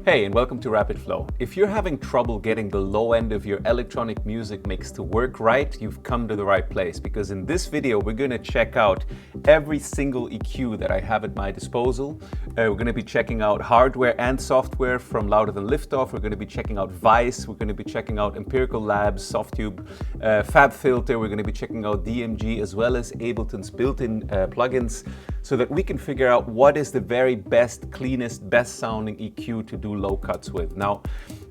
Hey, and welcome to Rapid Flow. If you're having trouble getting the low end of your electronic music mix to work right, you've come to the right place, because in this video we're going to check out every single EQ that I have at my disposal. We're going to be checking out hardware and software from Louder Than Liftoff. We're going to be checking out WEISS. We're going to be checking out Empirical Labs, Softtube, Fabfilter. We're going to be checking out DMG as well as Ableton's built-in plugins, so that we can figure out what is the very best, cleanest, best sounding EQ to do low cuts with. Now,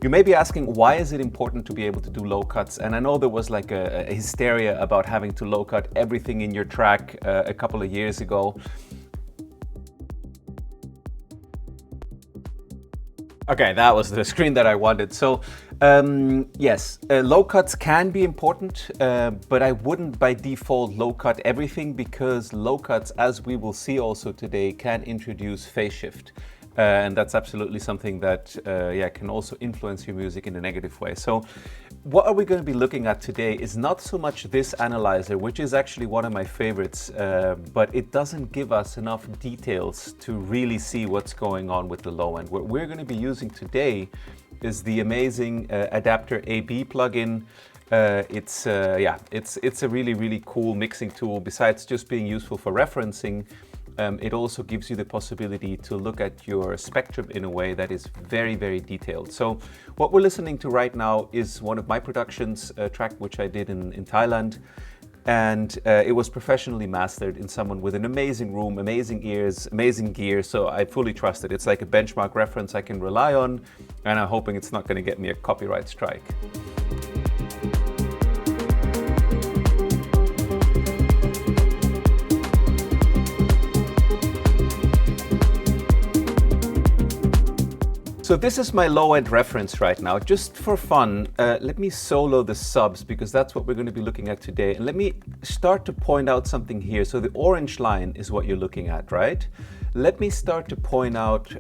you may be asking, why is it important to be able to do low cuts? And I know there was like a hysteria about having to low cut everything in your track a couple of years ago. Okay, that was the screen that I wanted. So yes, low cuts can be important, but I wouldn't by default low cut everything, because low cuts, as we will see also today, can introduce phase shift. And that's absolutely something that can also influence your music in a negative way. So what are we going to be looking at today is not so much this analyzer, which is actually one of my favorites, but it doesn't give us enough details to really see what's going on with the low end. What we're going to be using today is the amazing Adapter AB plugin. It's a really, really cool mixing tool. Besides just being useful for referencing, it also gives you the possibility to look at your spectrum in a way that is very, very detailed. So what we're listening to right now is one of my productions, a track which I did in Thailand. And it was professionally mastered in someone with an amazing room, amazing ears, amazing gear. So I fully trust it. It's like a benchmark reference I can rely on, and I'm hoping it's not going to get me a copyright strike. So this is my low-end reference right now. Just for fun, let me solo the subs, because that's what we're going to be looking at today. And let me start to point out something here. So the orange line is what you're looking at, right? Let me start to point out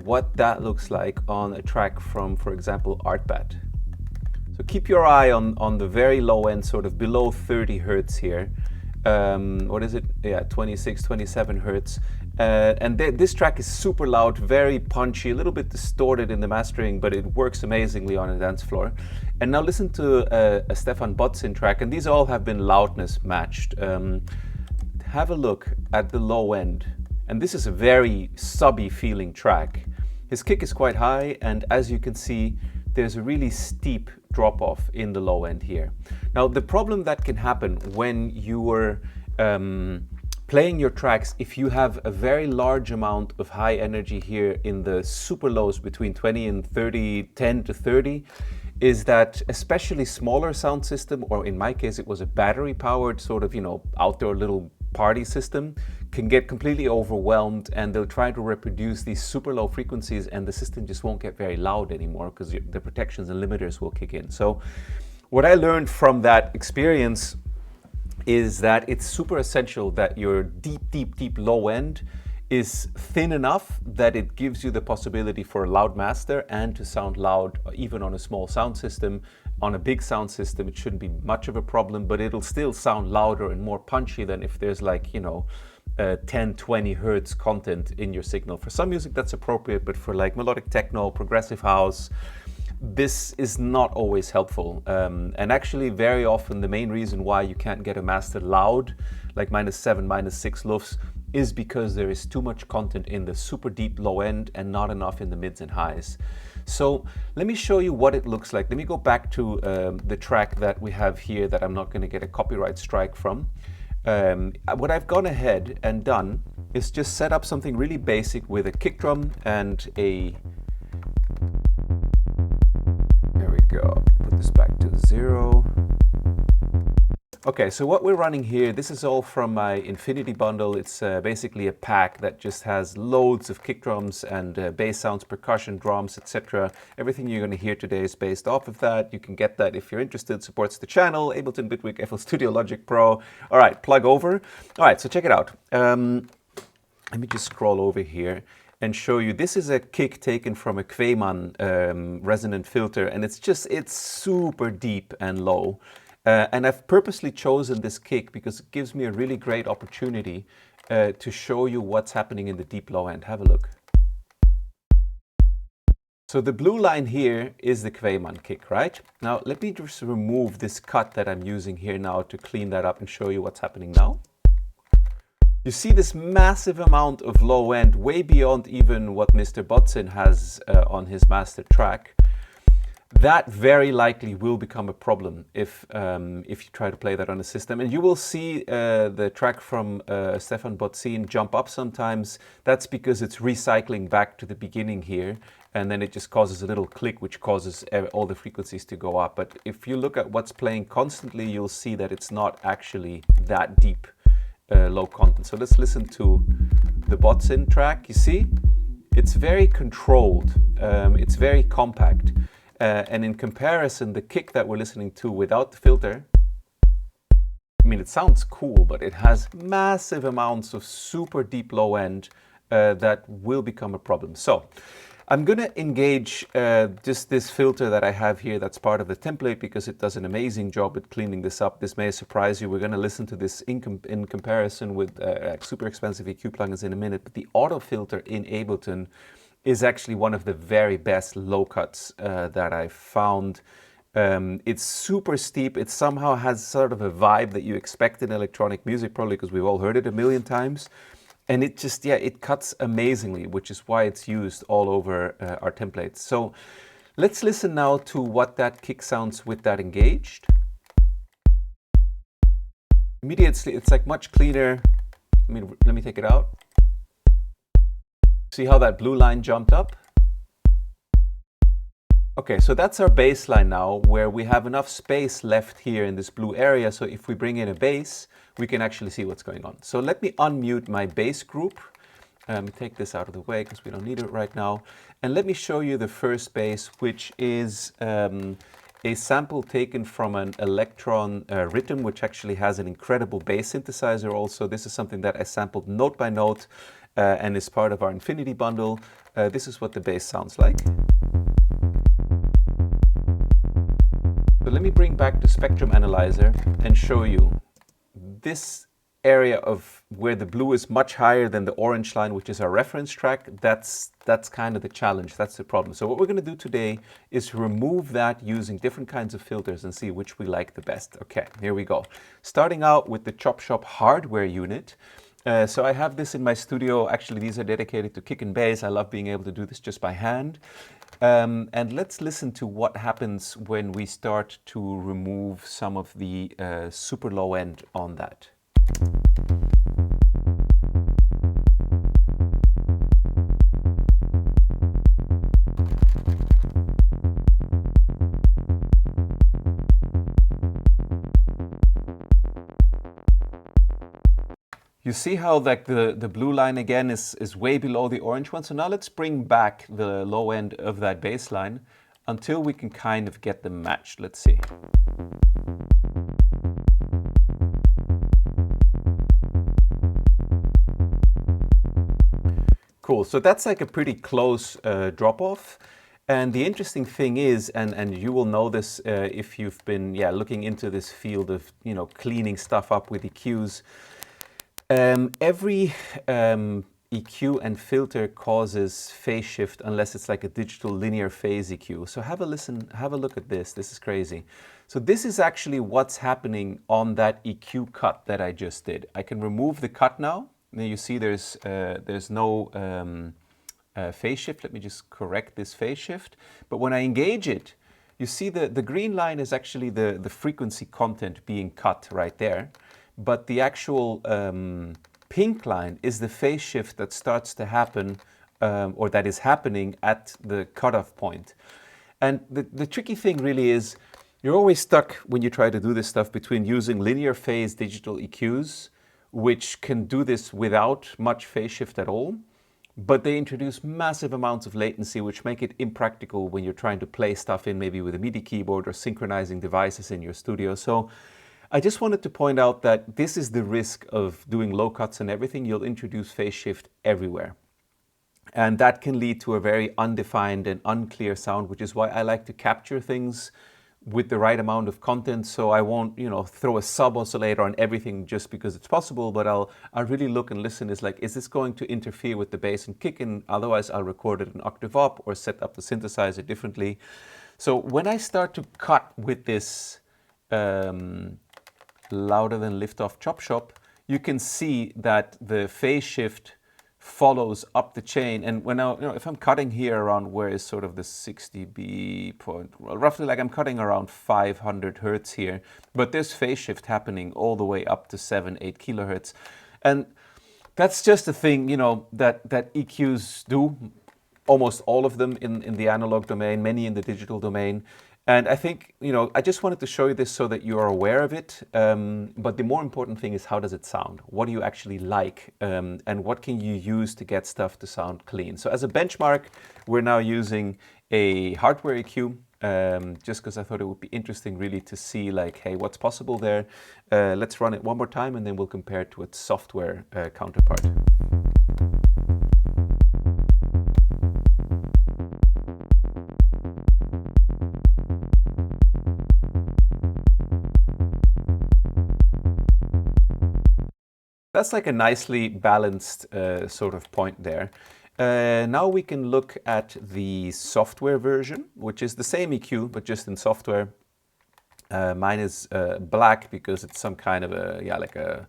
what that looks like on a track from, for example, Artbat. So keep your eye on the very low end, sort of below 30 hertz here. What is it? Yeah, 26, 27 hertz. And this track is super loud, very punchy, a little bit distorted in the mastering, but it works amazingly on a dance floor. And now listen to a Stephan Bodzin track, and these all have been loudness matched. Have a look at the low end. And this is a very subby feeling track. His kick is quite high, and as you can see, there's a really steep drop off in the low end here. Now, the problem that can happen when you are playing your tracks, if you have a very large amount of high energy here in the super lows between 20 and 30, 10 to 30, is that especially smaller sound system, or in my case, it was a battery powered sort of, outdoor little party system, can get completely overwhelmed, and they'll try to reproduce these super low frequencies, and the system just won't get very loud anymore because the protections and limiters will kick in. So what I learned from that experience is that it's super essential that your deep low end is thin enough that it gives you the possibility for a loud master and to sound loud even on a small sound system. On a big sound system, it shouldn't be much of a problem, but it'll still sound louder and more punchy than if there's like, 10, 20 hertz content in your signal. For some music that's appropriate, but for like melodic techno, progressive house, this is not always helpful. And actually very often the main reason why you can't get a master loud, like -7, -6 lufs, is because there is too much content in the super deep low end and not enough in the mids and highs. So let me show you what it looks like. Let me go back to the track that we have here that I'm not going to get a copyright strike from. What I've gone ahead and done is just set up something really basic with a kick drum and a... There we go. Put this back to 0. Okay, so what we're running here, this is all from my Infinity bundle. It's basically a pack that just has loads of kick drums and bass sounds, percussion, drums, etc. Everything you're going to hear today is based off of that. You can get that if you're interested. Supports the channel, Ableton, Bitwig, FL Studio, Logic Pro. All right, plug over. All right, so check it out. Let me just scroll over here and show you. This is a kick taken from a Quayman resonant filter, and it's super deep and low. And I've purposely chosen this kick because it gives me a really great opportunity to show you what's happening in the deep low end. Have a look. So the blue line here is the Quayman kick, right? Now let me just remove this cut that I'm using here now to clean that up and show you what's happening now. You see this massive amount of low end, way beyond even what Mr. Bodzin has on his master track. That very likely will become a problem if you try to play that on a system. And you will see the track from Stephan Bodzin jump up sometimes. That's because it's recycling back to the beginning here. And then it just causes a little click, which causes all the frequencies to go up. But if you look at what's playing constantly, you'll see that it's not actually that deep low content. So let's listen to the Bodzin track. You see, it's very controlled. It's very compact. And in comparison, the kick that we're listening to without the filter, I mean, it sounds cool, but it has massive amounts of super deep low end that will become a problem. So I'm going to engage just this filter that I have here that's part of the template because it does an amazing job at cleaning this up. This may surprise you. We're going to listen to this in comparison with super expensive EQ plugins in a minute. But the auto filter in Ableton is actually one of the very best low cuts that I've found. It's super steep. It somehow has sort of a vibe that you expect in electronic music, probably because we've all heard it a million times. And it just, yeah, it cuts amazingly, which is why it's used all over our templates. So let's listen now to what that kick sounds with that engaged. Immediately, it's like much cleaner. Let me take it out. See how that blue line jumped up? Okay, so that's our bass line now, where we have enough space left here in this blue area. So if we bring in a bass, we can actually see what's going on. So let me unmute my bass group. Take this out of the way because we don't need it right now. And let me show you the first bass, which is a sample taken from an Electron Rhythm, which actually has an incredible bass synthesizer also. This is something that I sampled note by note and is part of our Infinity bundle. This is what the bass sounds like. So let me bring back the spectrum analyzer and show you this area of where the blue is much higher than the orange line, which is our reference track. That's kind of the challenge. That's the problem. So what we're going to do today is remove that using different kinds of filters and see which we like the best. Okay, here we go. Starting out with the Chop Shop hardware unit. So I have this in my studio. Actually, these are dedicated to kick and bass. I love being able to do this just by hand. And let's listen to what happens when we start to remove some of the super low end on that. You see how like the blue line again is way below the orange one. So now let's bring back the low end of that bass line until we can kind of get them matched. Let's see. Cool, so that's like a pretty close drop off. And the interesting thing is, and you will know this if you've been looking into this field of cleaning stuff up with EQs. Every EQ and filter causes phase shift unless it's like a digital linear phase EQ. So have a listen, have a look at this. This is crazy. So this is actually what's happening on that EQ cut that I just did. I can remove the cut now. Now you see there's no phase shift. Let me just correct this phase shift. But when I engage it, you see the green line is actually the frequency content being cut right there. But the actual pink line is the phase shift that starts to happen or that is happening at the cutoff point. And the tricky thing really is you're always stuck when you try to do this stuff between using linear phase digital EQs, which can do this without much phase shift at all. But they introduce massive amounts of latency, which make it impractical when you're trying to play stuff in maybe with a MIDI keyboard or synchronizing devices in your studio. So I just wanted to point out that this is the risk of doing low cuts and everything. You'll introduce phase shift everywhere. And that can lead to a very undefined and unclear sound, which is why I like to capture things with the right amount of content. So I won't, you know, throw a sub oscillator on everything just because it's possible, but I'll really look and listen. Is like, is this going to interfere with the bass and kick? And otherwise I'll record it an octave up or set up the synthesizer differently. So when I start to cut with this louder than Liftoff chop shop, you can see that the phase shift follows up the chain. And when I, you know, if I'm cutting here around where is sort of the 60B point, well, roughly like I'm cutting around 500 hertz here, but there's phase shift happening all the way up to 7-8 kilohertz. And that's just a thing, you know, that EQs do, almost all of them in the analog domain, many in the digital domain. And I think, you know, I just wanted to show you this so that you are aware of it. But the more important thing is, how does it sound? What do you actually like? And what can you use to get stuff to sound clean? So as a benchmark, we're now using a hardware EQ, just because I thought it would be interesting really to see like, hey, what's possible there? Let's run it one more time and then we'll compare it to its software counterpart. That's like a nicely balanced sort of point there. Now we can look at the software version, which is the same EQ, but just in software. Mine is black because it's some kind of a, yeah, like a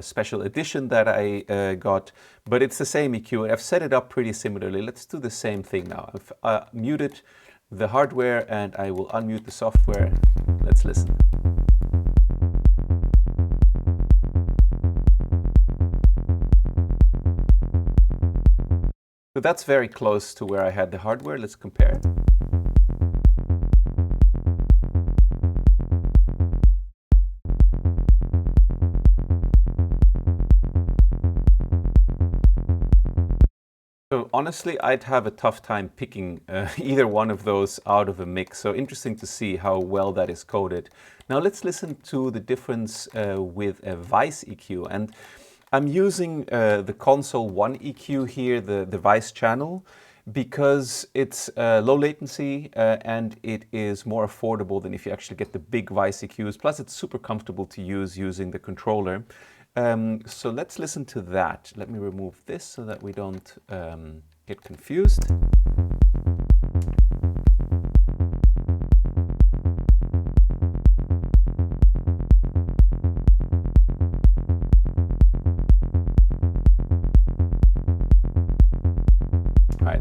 special edition that I got, but it's the same EQ. I've set it up pretty similarly. Let's do the same thing now. I've muted the hardware and I will unmute the software. Let's listen. So that's very close to where I had the hardware. Let's compare. So honestly, I'd have a tough time picking either one of those out of a mix. So interesting to see how well that is coded. Now let's listen to the difference with a WEISS EQ. And I'm using the console 1 EQ here, the WEISS channel, because it's low latency and it is more affordable than if you actually get the big WEISS EQs. Plus it's super comfortable to use using the controller. So let's listen to that. Let me remove this so that we don't get confused.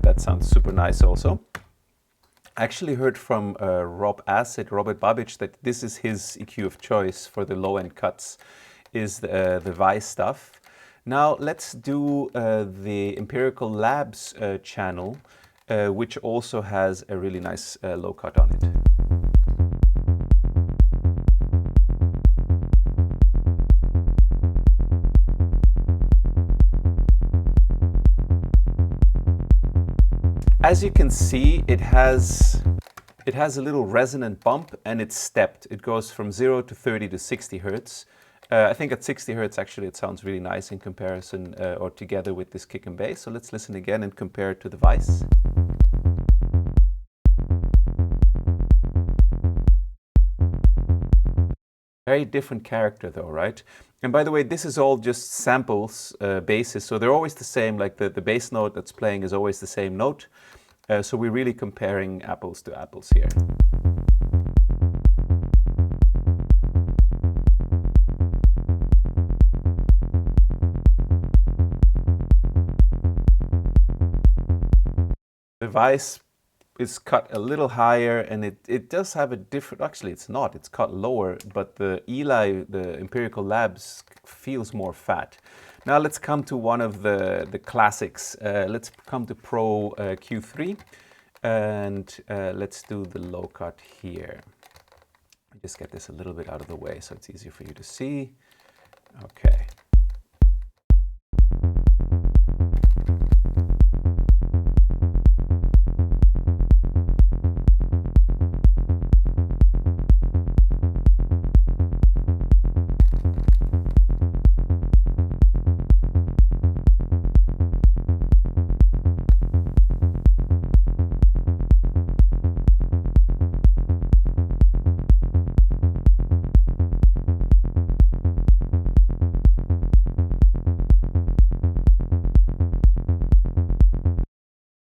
That sounds super nice also. I actually heard from Robert Babic, that this is his EQ of choice for the low-end cuts, is the WEISS stuff. Now let's do the Empirical Labs channel, which also has a really nice low cut on it. As you can see, it has a little resonant bump and it's stepped. It goes from 0 to 30 to 60 hertz. I think at 60 hertz actually it sounds really nice in comparison or together with this kick and bass. So let's listen again and compare it to the WEISS. Very different character though, right? And by the way, this is all just samples, basses, so they're always the same, like the bass note that's playing is always the same note. So we're really comparing apples to apples here. The WEISS is cut a little higher and it does have a different, actually it's not, it's cut lower, but the Eli, the Empirical Labs, feels more fat. Now let's come to one of the classics. Let's come to Pro Q3 and let's do the low cut here. Just get this a little bit out of the way so it's easier for you to see. Okay.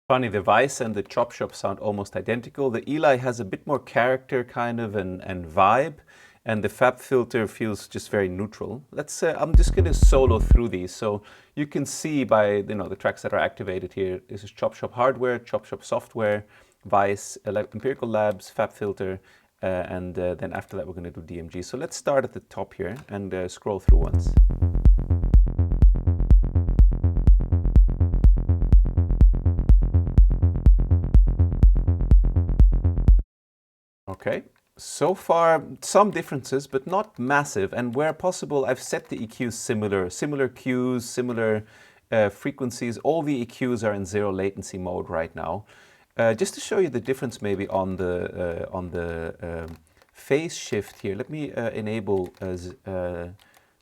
Funny, the WEISS and the Chop Shop sound almost identical. The Eli has a bit more character kind of and vibe, and the Fabfilter feels just very neutral. Let's. I'm just going to solo through these, so you can see by the tracks that are activated here. This is Chop Shop hardware, Chop Shop software, WEISS, Empirical Labs, Fabfilter, and then after that we're going to do DMG. So let's start at the top here and scroll through once. Okay, so far some differences, but not massive. And where possible, I've set the EQs similar cues, similar frequencies. All the EQs are in zero latency mode right now. Just to show you the difference maybe on the phase shift here, let me enable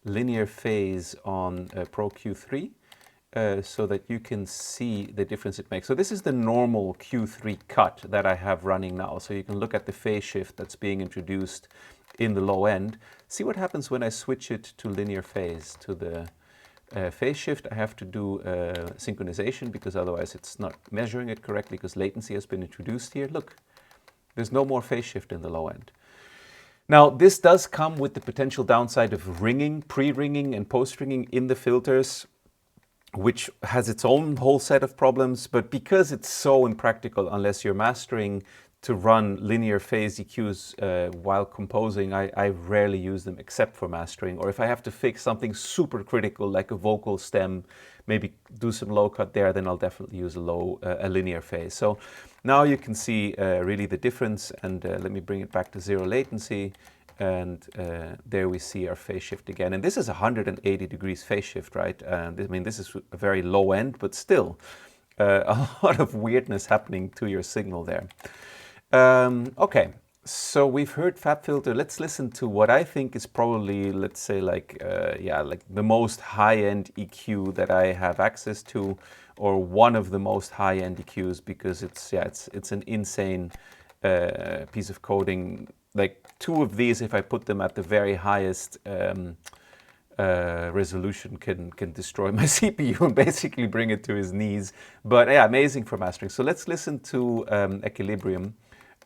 linear phase on Pro Q3. So that you can see the difference it makes. So this is the normal Q3 cut that I have running now. So you can look at the phase shift that's being introduced in the low end. See what happens when I switch it to linear phase. To the phase shift, I have to do synchronization because otherwise it's not measuring it correctly because latency has been introduced here. Look, there's no more phase shift in the low end. Now, this does come with the potential downside of ringing, pre-ringing and post-ringing in the filters, which has its own whole set of problems, but because it's so impractical unless you're mastering to run linear phase EQs while composing, I rarely use them except for mastering, or if I have to fix something super critical like a vocal stem, maybe do some low cut there, then I'll definitely use a linear phase. So now you can see really the difference, and let me bring it back to zero latency. And there we see our phase shift again. And this is 180 degrees phase shift, right? I mean, this is a very low end, but still a lot of weirdness happening to your signal there. Okay, so we've heard Fabfilter. Let's listen to what I think is probably, let's say, like the most high-end EQ that I have access to, or one of the most high-end EQs, because it's an insane piece of coding. Like two of these, if I put them at the very highest resolution, can destroy my CPU and basically bring it to his knees. But yeah, amazing for mastering. So let's listen to Equilibrium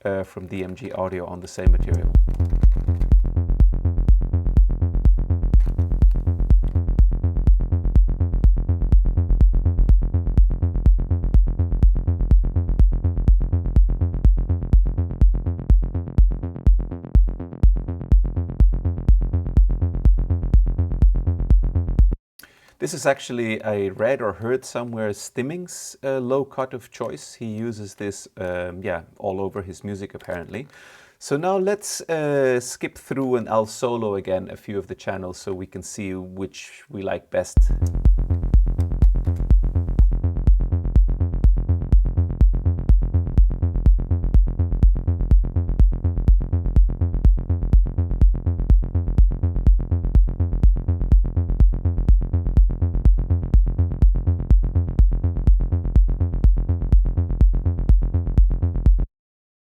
from DMG Audio on the same material. This is actually, I read or heard somewhere, Stimming's low cut of choice. He uses this, all over his music apparently. So now let's skip through and I'll solo again a few of the channels so we can see which we like best.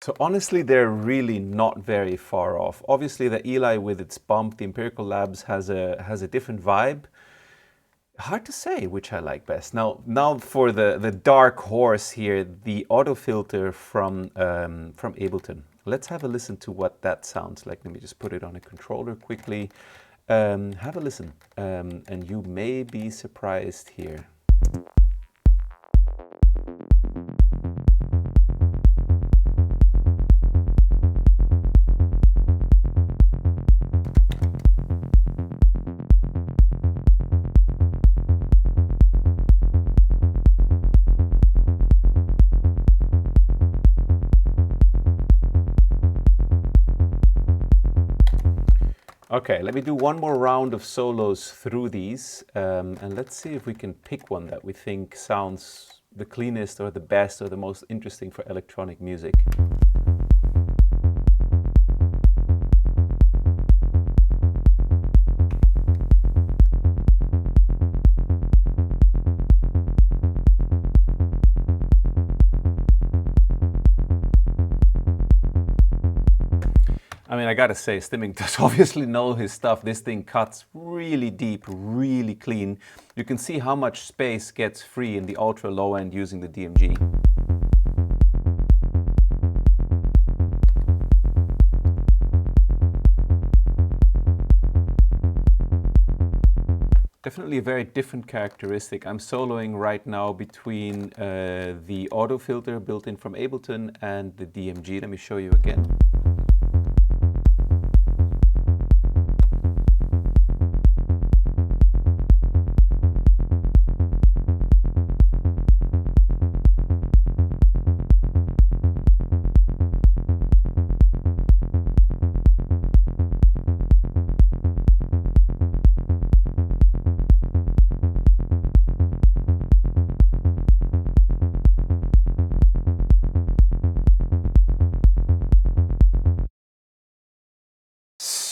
So honestly, they're really not very far off. Obviously, the Eli with its bump, the Empirical Labs has a different vibe. Hard to say which I like best. Now for the dark horse here, the auto filter from Ableton. Let's have a listen to what that sounds like. Let me just put it on a controller quickly. Have a listen, and you may be surprised here. Okay, let me do one more round of solos through these, and let's see if we can pick one that we think sounds the cleanest or the best or the most interesting for electronic music. I mean, I gotta say, Stimming does obviously know his stuff. This thing cuts really deep, really clean. You can see how much space gets free in the ultra low end using the DMG. Definitely a very different characteristic. I'm soloing right now between the auto filter built in from Ableton and the DMG. Let me show you again.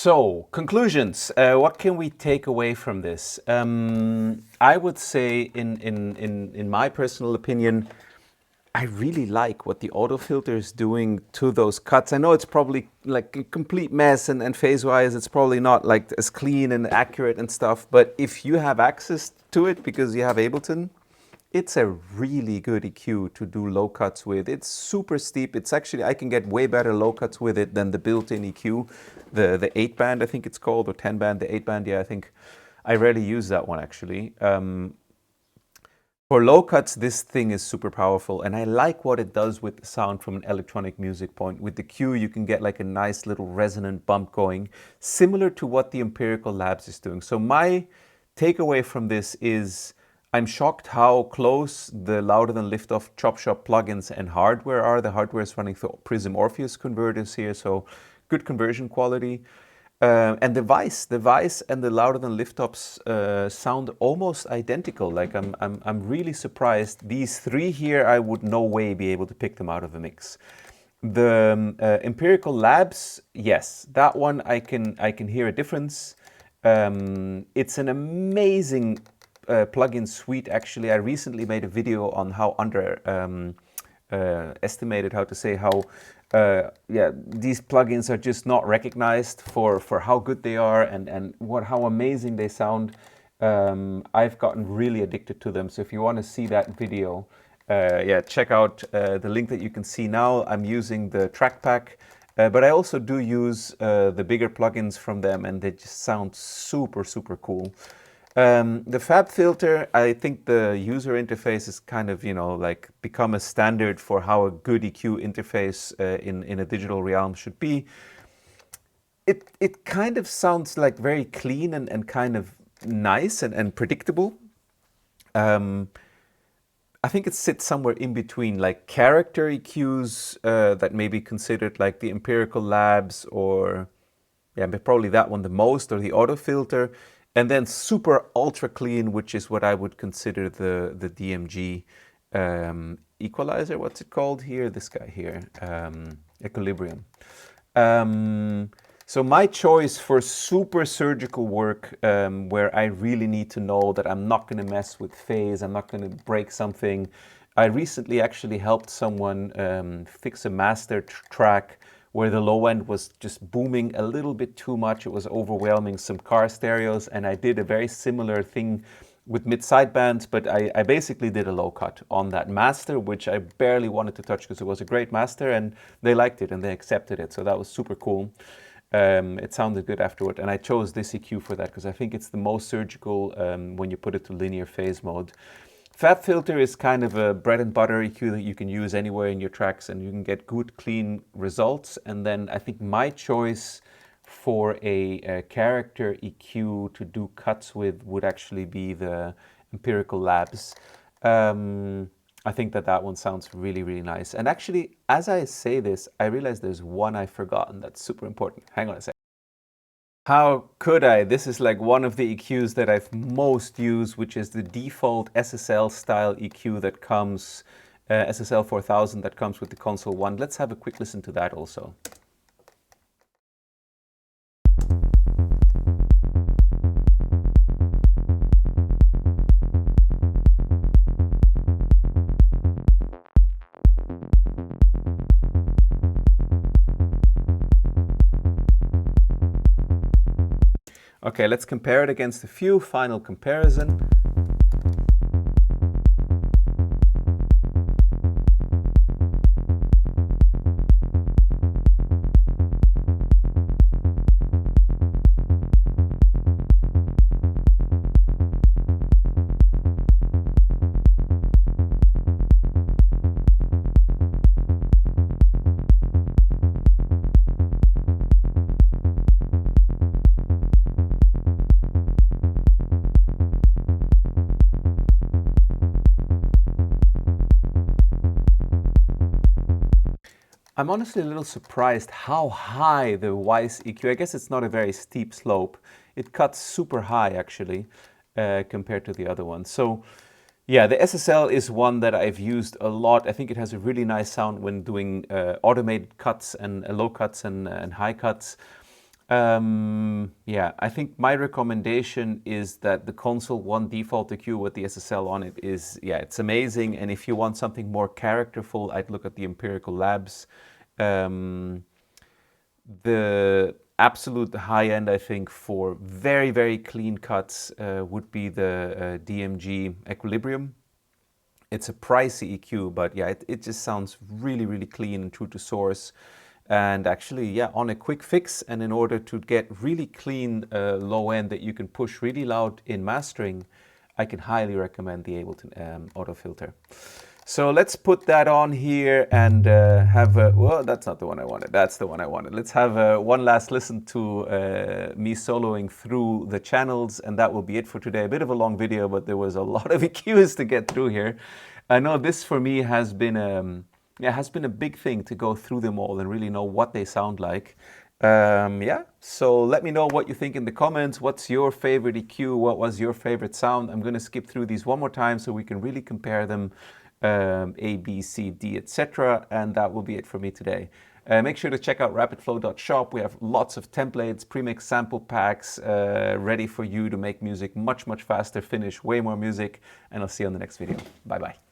So, conclusions. What can we take away from this? I would say, in my personal opinion, I really like what the autofilter is doing to those cuts. I know it's probably like a complete mess, and phase-wise it's probably not like as clean and accurate and stuff, but if you have access to it because you have Ableton, it's a really good EQ to do low cuts with. It's super steep. It's actually, I can get way better low cuts with it than the built-in EQ, the 8-band I think it's called, or 10-band, the 8-band, yeah, I think. I rarely use that one actually. For low cuts, this thing is super powerful, and I like what it does with the sound from an electronic music point. With the Q, you can get like a nice little resonant bump going, similar to what the Empirical Labs is doing. So my takeaway from this is I'm shocked how close the Louder Than Liftoff Chop Shop plugins and hardware are. The hardware is running through Prism Orpheus converters here, so good conversion quality. And the WEISS and the Louder Than Liftoffs sound almost identical. Like I'm really surprised. These three here, I would no way be able to pick them out of the mix. The Empirical Labs, yes, that one I can hear a difference. It's an amazing plugin suite. Actually, I recently made a video on how estimated, how to say, how yeah, these plugins are just not recognized for how good they are and how amazing they sound. I've gotten really addicted to them. So if you want to see that video, yeah, check out the link that you can see now. I'm using the track pack, but I also do use the bigger plugins from them, and they just sound super, super cool. The Fabfilter, I think the user interface is kind of, you know, like become a standard for how a good EQ interface in a digital realm should be. It kind of sounds like very clean and kind of nice and predictable. I think it sits somewhere in between, like character EQs that may be considered like the Empirical Labs, or yeah, but probably that one the most, or the auto filter. And then super ultra clean, which is what I would consider the DMG equalizer. What's it called here? This guy here, equilibrium. So my choice for super surgical work, where I really need to know that I'm not going to mess with phase, I'm not going to break something. I recently actually helped someone fix a master track where the low end was just booming a little bit too much. It was overwhelming some car stereos, and I did a very similar thing with mid-sidebands, but I basically did a low cut on that master, which I barely wanted to touch because it was a great master, and they liked it and they accepted it, so that was super cool. It sounded good afterward, and I chose this EQ for that because I think it's the most surgical when you put it to linear phase mode. Fabfilter is kind of a bread and butter EQ that you can use anywhere in your tracks, and you can get good, clean results. And then I think my choice for a character EQ to do cuts with would actually be the Empirical Labs. I think that one sounds really, really nice. And actually, as I say this, I realize there's one I've forgotten that's super important. Hang on a second. How could I? This is like one of the EQs that I've most used, which is the default SSL style EQ that comes, SSL 4000 that comes with the Console 1. Let's have a quick listen to that also. Okay, let's compare it against a few. Final comparison. I'm honestly a little surprised how high the WEISS EQ, I guess it's not a very steep slope. It cuts super high actually compared to the other one. So yeah, the SSL is one that I've used a lot. I think it has a really nice sound when doing automated cuts and low cuts and high cuts. Yeah, I think my recommendation is that the console one default EQ with the SSL on it is, yeah, it's amazing. And if you want something more characterful, I'd look at the Empirical Labs. The absolute high end, I think, for very, very clean cuts would be the DMG Equilibrium. It's a pricey EQ, but yeah, it just sounds really, really clean and true to source. And actually, yeah, on a quick fix, and in order to get really clean low end that you can push really loud in mastering, I can highly recommend the Ableton auto filter. So let's put that on here and have a, well, that's not the one I wanted. That's the one I wanted. Let's have one last listen to me soloing through the channels, and that will be it for today. A bit of a long video, but there was a lot of EQs to get through here. I know this for me has been a big thing to go through them all and really know what they sound like. Yeah, so let me know what you think in the comments. What's your favorite EQ? What was your favorite sound? I'm going to skip through these one more time so we can really compare them. A, B, C, D, etc. And that will be it for me today. Make sure to check out rapidflow.shop. We have lots of templates, premix sample packs ready for you to make music much, much faster, finish way more music. And I'll see you on the next video. Bye-bye.